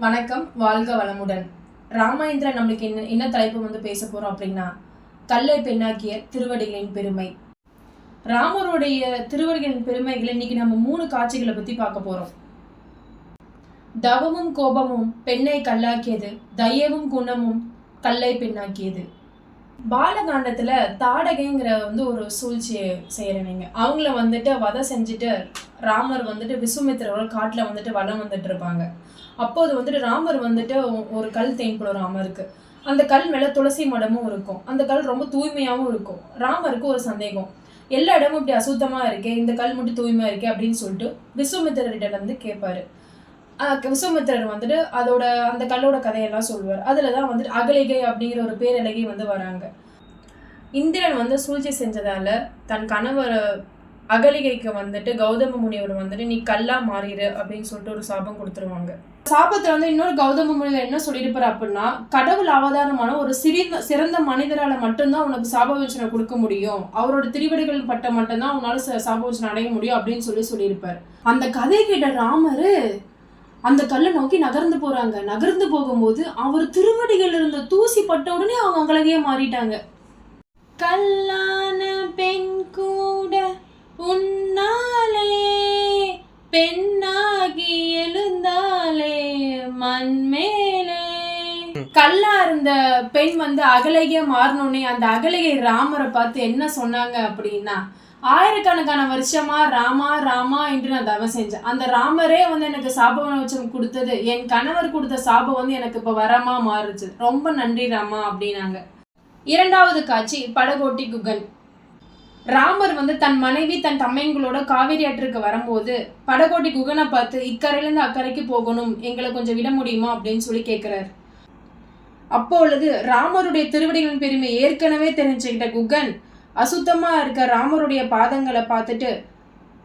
வணக்கம், வாழ்க வளமுடன். ராமாயணத்துல நம்மளுக்கு என்ன தலைப்பு பேச போறோம் அப்படின்னா, கல்லை பெண்ணாக்கிய திருவடிகளின் பெருமை. ராமருடைய திருவடிகளின் பெருமைகளை இன்னைக்கு நம்ம 3 காட்சிகளை பத்தி பார்க்க போறோம். தவமும் கோபமும் பெண்ணை கல்லாக்கியது, தயவும் குணமும் கல்லை பெண்ணாக்கியது. பாலகாண்டத்துல தாடகைங்கிற ஒரு சூழ்ச்சியை செய்யறவங்க, அவங்கள வதை செஞ்சுட்டு ராமர் விசுமித்திரோட காட்டுல வலம் இருப்பாங்க. அப்போது ராமர் ஒரு கல் தேன்படும் ராமருக்கு. அந்த கல் மேல துளசி மடமும் இருக்கும். அந்த கல் ரொம்ப தூய்மையாவும் இருக்கும். ராமருக்கு ஒரு சந்தேகம், எல்லா இடமும் இப்படி அசுத்தமா இருக்கே, இந்த கல் மட்டும் தூய்மையா இருக்கே அப்படின்னு சொல்லிட்டு விசுமித்திரர்கிட்ட கேட்பாரு. விசுமித்திரர் அதோட அந்த கல்லோட கதையெல்லாம் சொல்லுவார். அதுலதான் அகலிகை அப்படிங்கிற ஒரு பேரழகி வராங்க. இந்திரன் சூழ்ச்சி செஞ்சதால தன் கணவர் அகலிகைக்கு கௌதம முனிவர் நீ கல்லா மாறிடு அப்படின்னு சொல்லிட்டு ஒரு சாபம் கொடுத்துருவாங்க. சாபத்துல இன்னொரு கௌதம முனிவர் என்ன சொல்லியிருப்பாரு அப்படின்னா, கடவுள் அவதாரமான ஒரு சிறந்த மனிதரால மட்டும்தான் உனக்கு சாபவச்சனை கொடுக்க முடியும், அவரோட திருவடிகள் பட்ட மட்டும்தான் உன்னால சாபவச்சனை அடைய முடியும் அப்படின்னு சொல்லியிருப்பாரு. அந்த கதை கேட்ட ராமரு அந்த கல்லை நோக்கி நகர்ந்து போறாங்க. நகர்ந்து போகும்போது அவர் திருவடிகள் இருந்த தூசி பட்ட உடனே அவங்க அகலகையே மாறிட்டாங்க. கல்லான பெண் கூட உன்னாலே பெண்ணாகி எழுந்தாலே மண்மேலே. கல்லா இருந்த பெண் அகலகையா மாறணுன்னே அந்த அகலகை ராமரை பார்த்து என்ன சொன்னாங்க அப்படின்னா, ஆயிரக்கணக்கான வருஷமா ராமா ராமா என்று நான் தவம் செஞ்சேன். அந்த ராமரே எனக்கு சாபவச்சம் கொடுத்தது, என் கணவர் கொடுத்த சாபம் எனக்கு இப்ப வரமா மாறுச்சு, ரொம்ப நன்றி ராமா அப்படின்னாங்க. இரண்டாவது காட்சி படகோட்டி குகன். ராமர் தன் மனைவி தன் தம்மைங்களோட காவேரி ஆற்றுக்கு வரும்போது படகோட்டி குகனை பார்த்து, இக்கரையிலிருந்து அக்கறைக்கு போகணும், எங்களை கொஞ்சம் விட முடியுமா அப்படின்னு சொல்லி கேட்கிறார். அப்பொழுது ராமருடைய திருவடிகளின் பெருமை ஏற்கனவே தெரிஞ்சுக்கிட்ட குகன் அசுத்தமா இருக்க ராமருடைய பாதங்களை பார்த்துட்டு,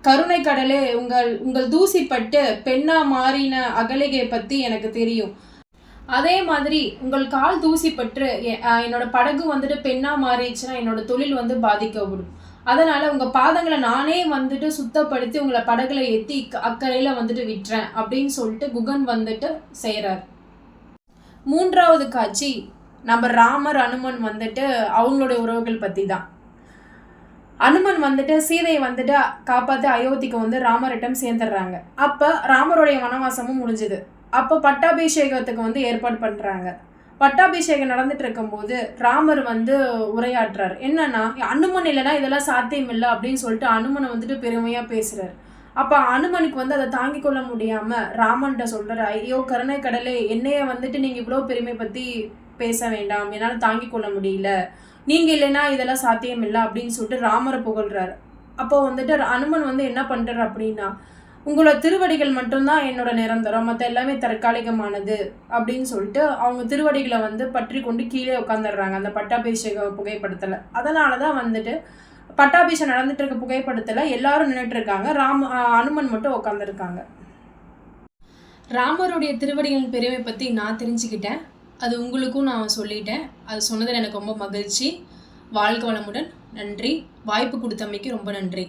கருணை கடலே, உங்கள் தூசிப்பட்டு பெண்ணா மாறின அகலிகை பத்தி எனக்கு தெரியும், அதே மாதிரி உங்கள் கால் தூசிப்பட்டு என்னோட படகு பெண்ணா மாறிடுச்சுன்னா என்னோட தொழில் பாதிக்கப்படும், அதனால உங்க பாதங்களை நானே சுத்தப்படுத்தி உங்களை படகுல ஏத்தி அக்கறையில விட்டுறேன் அப்படின்னு சொல்லிட்டு குகன் செய்யறார். மூன்றாவது காட்சி நம்ம ராமர் அனுமன் அவங்களுடைய உறவுகள் பத்தி தான். அனுமன் சீதையை காப்பாத்து அயோத்திக்கு ராமரிடம் சேர்ந்துடுறாங்க. அப்ப ராமருடைய வனவாசமும் முடிஞ்சுது. அப்போ பட்டாபிஷேகத்துக்கு ஏற்பாடு பண்றாங்க. பட்டாபிஷேகம் நடந்துட்டு இருக்கும்போது ராமர் உரையாற்றுறாரு. என்னன்னா, அனுமன் இல்லைன்னா இதெல்லாம் சாத்தியம் இல்லை அப்படின்னு சொல்லிட்டு அனுமனை பெருமையா பேசுறாரு. அப்ப அனுமனுக்கு அதை தாங்கி கொள்ள முடியாம ராமன்கிட்ட சொல்றாரு, ஐயோ கருணை கடலே, என்னைய நீங்க இவ்வளவு பெருமை பத்தி பேச வேண்டாம், என்னால தாங்கி கொள்ள முடியல, நீங்க இல்லைன்னா இதெல்லாம் சாத்தியம் இல்லை அப்படின்னு சொல்லிட்டு ராமரை புகழ்றாரு. அப்போ அனுமன் என்ன பண்றாரு அப்படின்னா, உங்களோட திருவடிகள் மட்டும்தான் என்னோட நிரந்தரம், மற்ற எல்லாமே தற்காலிகமானது அப்படின்னு சொல்லிட்டு அவங்க திருவடிகளை பற்றி கொண்டு கீழே உட்காந்துடுறாங்க அந்த பட்டாபிஷேக புகைப்படத்துல. அதனாலதான் பட்டாபிஷேகம் நடந்துட்டு இருக்க புகைப்படத்துல எல்லாரும் நின்றுட்டு இருக்காங்க, அனுமன் மட்டும் உட்காந்துருக்காங்க. ராமருடைய திருவடிகளின் பெருமை பத்தி நான் தெரிஞ்சுக்கிட்டேன், அது உங்களுக்கும் நான் சொல்லிட்டேன். அது சொன்னதில் எனக்கு ரொம்ப மகிழ்ச்சி. வாழ்க வளமுடன். நன்றி. வாய்ப்பு கொடுத்தமைக்கு ரொம்ப நன்றி.